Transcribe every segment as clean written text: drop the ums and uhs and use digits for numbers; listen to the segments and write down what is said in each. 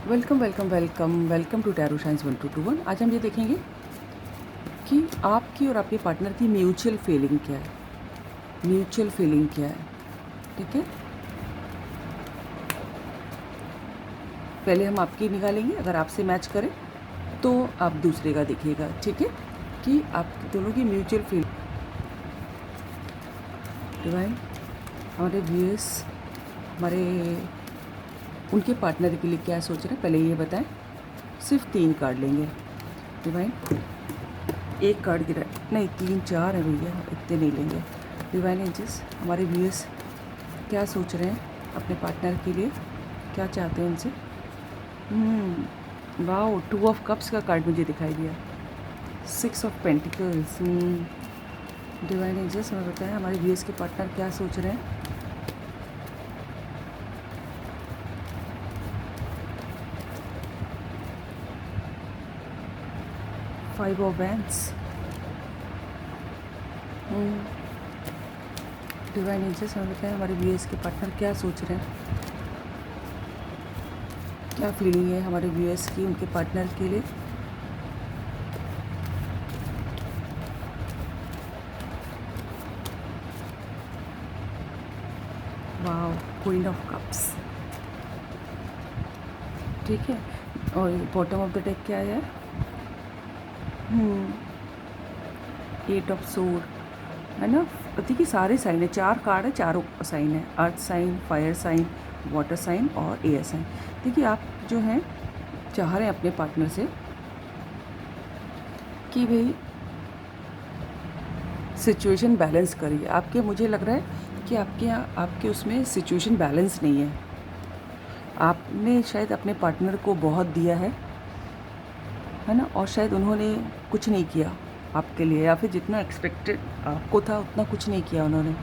Welcome welcome welcome welcome to tarot science 1221। आज हम ये देखेंगे कि आपकी और आपके पार्टनर की म्यूचुअल फीलिंग क्या है। म्यूचुअल फीलिंग क्या है, ठीक है। पहले हम आपकी निकालेंगे, अगर आपसे मैच करे तो आप दूसरे का देखिएगा, ठीक है, कि आप दोनों की म्यूचुअल फीलिंग। डिवाइन, हमारे व्यूअर्स हमारे उनके पार्टनर के लिए क्या सोच रहे हैं, पहले ये बताएं। सिर्फ 3 कार्ड लेंगे डिवाइन। एक कार्ड गिरा, नहीं 3 4 है भैया, इतने नहीं लेंगे। डिवाइन एंजल्स, हमारे व्यूअर्स क्या सोच रहे हैं अपने पार्टनर के लिए, क्या चाहते हैं उनसे। वाओ, 2 ऑफ कप्स का कार्ड मुझे दिखाई दिया। 6 ऑफ पेंटिकल्स। डिवाइन एंजल्स हमें बताएं हमारे व्यूअर्स के पार्टनर क्या सोच रहे हैं। Five of wands. Divine angels हमें बताएं हमारे व्यूअर्स के पार्टनर क्या सोच रहे हैं, क्या फीलिंग है हमारे व्यूअर्स की उनके पार्टनर के लिए। वाओ, क्वीन ऑफ कप्स, ठीक है। और बॉटम ऑफ द डेक क्या आया है। 8 ऑफ सोड, है ना। देखिए सारे साइन है, 4 कार्ड है, चारों साइन है। Earth sign, fire sign, water sign और एयर साइन। देखिए आप जो हैं चाह रहे हैं अपने पार्टनर से कि भाई सिचुएशन बैलेंस करिए। आपके मुझे लग रहा है कि आपके उसमें सिचुएशन बैलेंस नहीं है। आपने शायद अपने पार्टनर को बहुत दिया है ना, और शायद उन्होंने कुछ नहीं किया आपके लिए, या फिर जितना एक्सपेक्टेड आपको था उतना कुछ नहीं किया उन्होंने,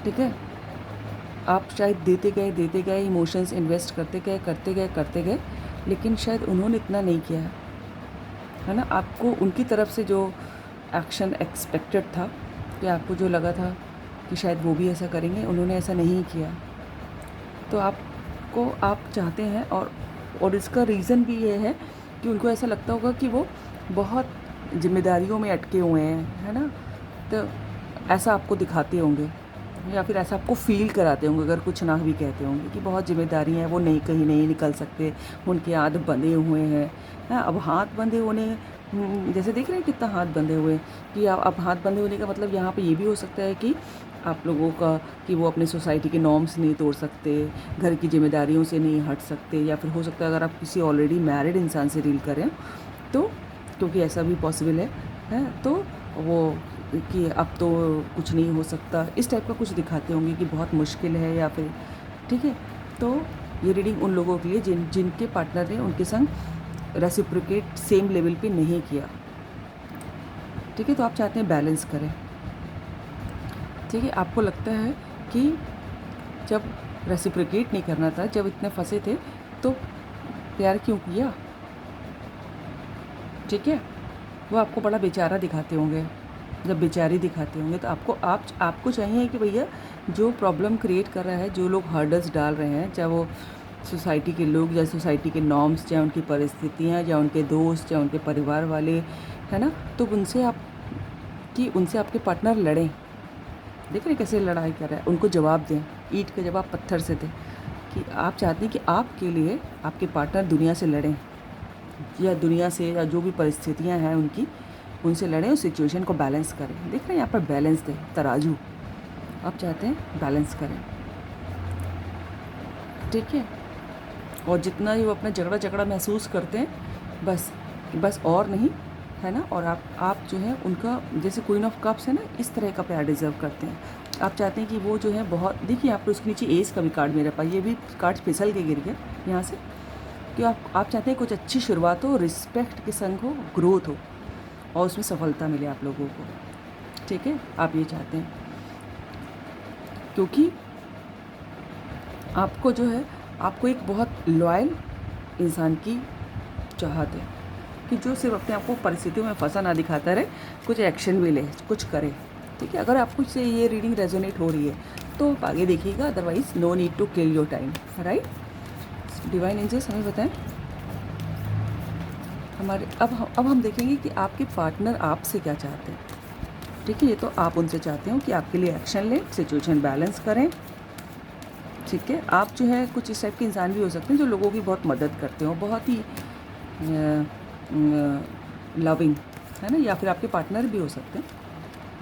ठीक है। आप शायद देते गए इमोशंस इन्वेस्ट करते गए, लेकिन शायद उन्होंने इतना नहीं किया है ना। आपको उनकी तरफ से जो एक्शन एक्सपेक्टेड था, कि आपको जो लगा था कि शायद वो भी ऐसा करेंगे, उन्होंने ऐसा नहीं किया। तो आप चाहते हैं, और इसका रीज़न भी ये है कि उनको ऐसा लगता होगा कि वो बहुत जिम्मेदारियों में अटके हुए हैं, है ना। तो ऐसा आपको दिखाते होंगे, या फिर ऐसा आपको फ़ील कराते होंगे, अगर कुछ ना भी कहते होंगे, कि बहुत जिम्मेदारी हैं, वो नहीं कहीं नहीं निकल सकते, उनके हाथ बंधे हुए हैं। हाँ, अब हाथ बंधे होने, जैसे देख रहे हैं कितना हाथ बंधे हुए, कि अब हाथ बंधे होने का मतलब यहाँ पे ये भी हो सकता है कि आप लोगों का, कि वो अपने सोसाइटी के नॉर्म्स नहीं तोड़ सकते, घर की जिम्मेदारियों से नहीं हट सकते, या फिर हो सकता है अगर आप किसी ऑलरेडी मैरिड इंसान से डील करें तो, क्योंकि ऐसा भी पॉसिबल है तो वो, कि अब तो कुछ नहीं हो सकता, इस टाइप का कुछ दिखाते होंगे कि बहुत मुश्किल है, या फिर, ठीक है। तो ये रीडिंग उन लोगों के लिए जिनके पार्टनर ने उनके संग रेसिप्रोकेट सेम लेवल पे नहीं किया, ठीक है। तो आप चाहते हैं बैलेंस करें, ठीक है। आपको लगता है कि जब रेसिप्रोकेट नहीं करना था, जब इतने फंसे थे, तो प्यार क्यों किया, ठीक है। वो आपको बड़ा बेचारा दिखाते होंगे, जब बेचारी दिखाते होंगे, तो आपको चाहिए कि भैया जो प्रॉब्लम क्रिएट कर रहा है, जो लोग हर्डल्स डाल रहे हैं, चाहे वो सोसाइटी के लोग, या सोसाइटी के नॉर्म्स, चाहे उनकी परिस्थितियाँ, या उनके दोस्त, चाहे उनके परिवार वाले, है ना, तो उनसे आपके पार्टनर लड़ें। देख रहे कैसे लड़ाई कर रहा है, उनको जवाब दें, ईंट का जवाब पत्थर से दें। कि आप चाहते हैं कि आपके लिए आपके पार्टनर दुनिया से लड़ें, या दुनिया से, या जो भी परिस्थितियां हैं उनकी, उनसे लड़ें, उस सिचुएशन को बैलेंस करें। देख रहे हैं यहाँ पर बैलेंस दें, तराजू, आप चाहते हैं बैलेंस करें, ठीक है। और जितना ही वो अपना झगड़ा महसूस करते हैं, बस और नहीं, है ना। और आप जो है उनका, जैसे क्वीन ऑफ कप्स है ना, इस तरह का प्यार डिज़र्व करते हैं। आप चाहते हैं कि वो जो है बहुत, देखिए आप उसके नीचे एस का भी कार्ड मेरे पास, ये भी कार्ड फिसल के गिर गया यहाँ से, कि आप चाहते हैं कुछ अच्छी शुरुआत हो, रिस्पेक्ट के संग हो, ग्रोथ हो, और उसमें सफलता मिले आप लोगों को, ठीक है। आप ये चाहते हैं, क्योंकि आपको जो है, आपको एक बहुत लॉयल इंसान की चाहत है, कि जो सिर्फ अपने आप को परिस्थितियों में फंसा ना दिखाता रहे, कुछ एक्शन भी ले, कुछ करे, ठीक है। अगर आपको से ये रीडिंग रेजोनेट हो रही है तो आप आगे देखिएगा, otherwise no need to kill your time, right. Divine angels हमें बताएं हमारे अब हम देखेंगे कि आपके पार्टनर आपसे क्या चाहते हैं। ठीक है, ये तो आप उनसे चाहते हो कि आपके लिए एक्शन लें, सिचुएशन बैलेंस करें। ठीक है, आप जो है कुछ इस टाइप के इंसान भी हो सकते हैं जो लोगों की बहुत मदद करते हो, बहुत ही लविंग, है ना, या फिर आपके पार्टनर भी हो सकते हैं।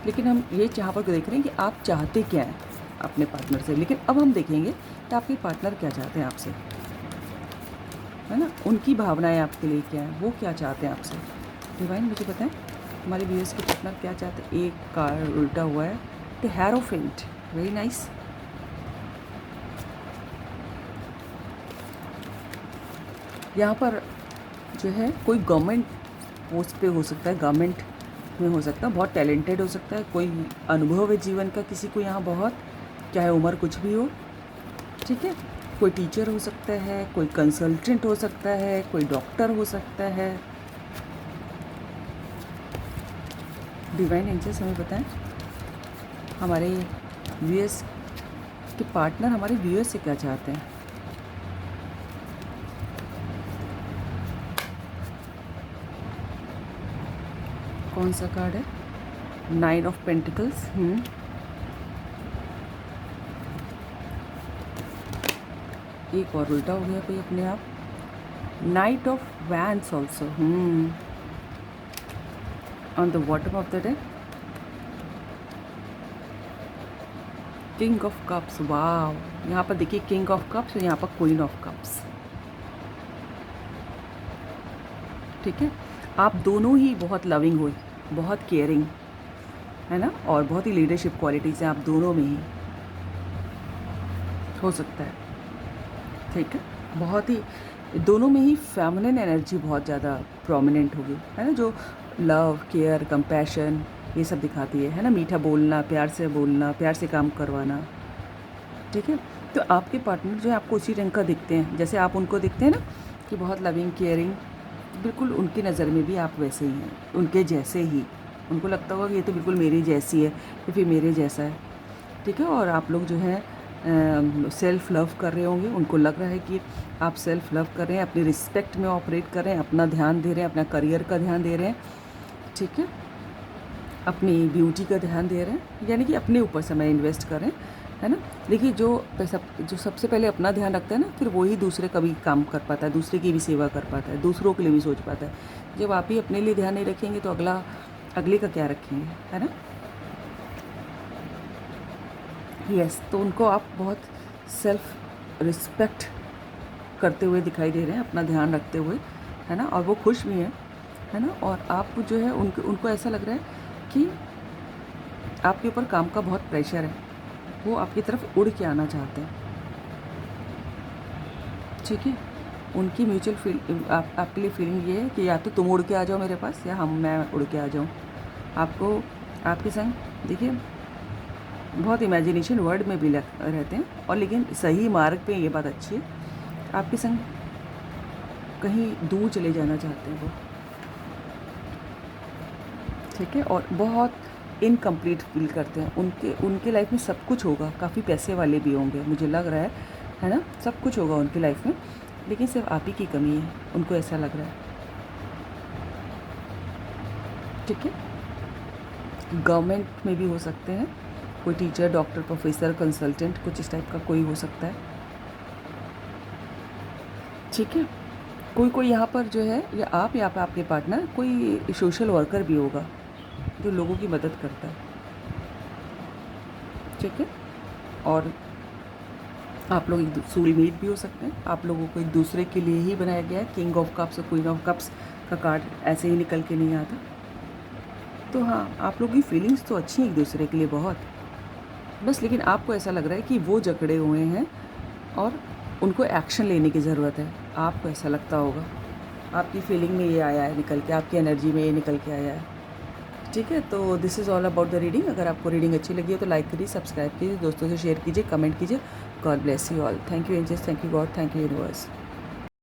लेकिन हम ये यहाँ पर देख रहे हैं कि आप चाहते क्या हैं अपने पार्टनर से। लेकिन अब हम देखेंगे कि आपके पार्टनर क्या चाहते हैं आपसे, है ना, उनकी भावनाएं आपके लिए क्या है, वो क्या चाहते हैं आपसे। डिवाइन मुझे बताएं हमारे व्यूअर्स के पार्टनर क्या चाहते हैं। एक कार्ड उल्टा हुआ है, द हेरोफेंट, वेरी नाइस। यहाँ पर जो है कोई गवर्नमेंट पोस्ट पे हो सकता है, गवर्नमेंट में हो सकता है, बहुत टैलेंटेड हो सकता है, कोई अनुभव है जीवन का किसी को यहाँ बहुत, चाहे उम्र कुछ भी हो। ठीक है, कोई टीचर हो सकता है, कोई कंसल्टेंट हो सकता है, कोई डॉक्टर हो सकता है। डिवाइन एंजल्स हमें बताएं हमारे व्यूअर्स के पार्टनर हमारे व्यूअर्स से क्या चाहते हैं। कौन सा कार्ड है, 9 ऑफ पेंटिकल्स। एक और उल्टा हो गया कोई अपने आप, knight of wands also on the bottom of the deck, king of cups. Wow, यहाँ पर देखिए किंग ऑफ कप्स और यहाँ पर क्वीन ऑफ कप्स। ठीक है, आप दोनों ही बहुत लविंग हो, बहुत केयरिंग, है ना, और बहुत ही लीडरशिप क्वालिटीज़ हैं आप दोनों में ही हो सकता है। ठीक है, बहुत ही दोनों में ही फेमिनिन एनर्जी बहुत ज़्यादा प्रोमिनेंट होगी, है ना, जो लव, केयर, कंपैशन ये सब दिखाती है ना, मीठा बोलना, प्यार से काम करवाना। ठीक है, तो आपके पार्टनर जो है आपको उसी रंग का दिखते हैं जैसे आप उनको दिखते हैं ना, कि बहुत लविंग, केयरिंग, बिल्कुल उनकी नज़र में भी आप वैसे ही हैं, उनके जैसे ही। उनको लगता होगा कि ये तो बिल्कुल मेरी जैसी है, या फिर मेरे जैसा है। ठीक है, और आप लोग जो है सेल्फ़ लव कर रहे होंगे, उनको लग रहा है कि आप सेल्फ़ लव कर रहे हैं, अपनी रिस्पेक्ट में ऑपरेट कर रहे हैं, अपना ध्यान दे रहे हैं, अपना करियर का ध्यान दे रहे हैं। ठीक है, अपनी ब्यूटी का ध्यान दे रहे हैं, यानी कि अपने ऊपर समय इन्वेस्ट कर रहे हैं, है ना। देखिए जो सबसे पहले अपना ध्यान रखता है ना, फिर वही दूसरे का भी काम कर पाता है, दूसरे की भी सेवा कर पाता है, दूसरों के लिए भी सोच पाता है। जब आप ही अपने लिए ध्यान नहीं रखेंगे तो अगले का क्या रखेंगे, है ना। यस, तो उनको आप बहुत सेल्फ रिस्पेक्ट करते हुए दिखाई दे रहे हैं, अपना ध्यान रखते हुए, है ना, और वो खुश भी हैं, है ना। और आप जो है उनको ऐसा लग रहा है कि आपके ऊपर काम का बहुत प्रेशर है, वो आपकी तरफ उड़ के आना चाहते हैं। ठीक है, उनकी म्यूचुअल आपके लिए फीलिंग ये है कि या तो तुम उड़ के आ जाओ मेरे पास, या मैं उड़ के आ जाऊँ आपको, आपके संग। देखिए बहुत इमेजिनेशन वर्ड में भी रहते हैं, और लेकिन सही मार्ग पे ये बात अच्छी है, आपके संग कहीं दूर चले जाना चाहते हैं वो। ठीक है, और बहुत इनकम्प्लीट फील करते हैं, उनके लाइफ में सब कुछ होगा, काफ़ी पैसे वाले भी होंगे मुझे लग रहा है ना, सब कुछ होगा उनकी लाइफ में, लेकिन सिर्फ आप ही की कमी है, उनको ऐसा लग रहा है। ठीक है, गवर्नमेंट में भी हो सकते हैं, कोई टीचर, डॉक्टर, प्रोफेसर, कंसल्टेंट, कुछ इस टाइप का कोई हो सकता है। ठीक है, कोई यहाँ पर जो है, या आपके पार्टनर कोई सोशल वर्कर भी होगा जो लोगों की मदद करता है। ठीक है, और आप लोग एक सोलमेट भी हो सकते हैं, आप लोगों को एक दूसरे के लिए ही बनाया गया है। किंग ऑफ कप्स और क्वीन ऑफ कप्स का कार्ड ऐसे ही निकल के नहीं आता। तो हाँ, आप लोगों की फीलिंग्स तो अच्छी हैं एक दूसरे के लिए बहुत, बस लेकिन आपको ऐसा लग रहा है कि वो जकड़े हुए हैं और उनको एक्शन लेने की ज़रूरत है। आपको ऐसा लगता होगा, आपकी फीलिंग में ये आया है निकल के, आपकी एनर्जी में ये निकल के आया है। ठीक है, तो this is all about the reading. अगर आपको रीडिंग अच्छी लगी हो तो लाइक करिए, सब्सक्राइब कीजिए, दोस्तों से शेयर कीजिए, कमेंट कीजिए। God bless you all. Thank you angels, thank you God, thank you universe.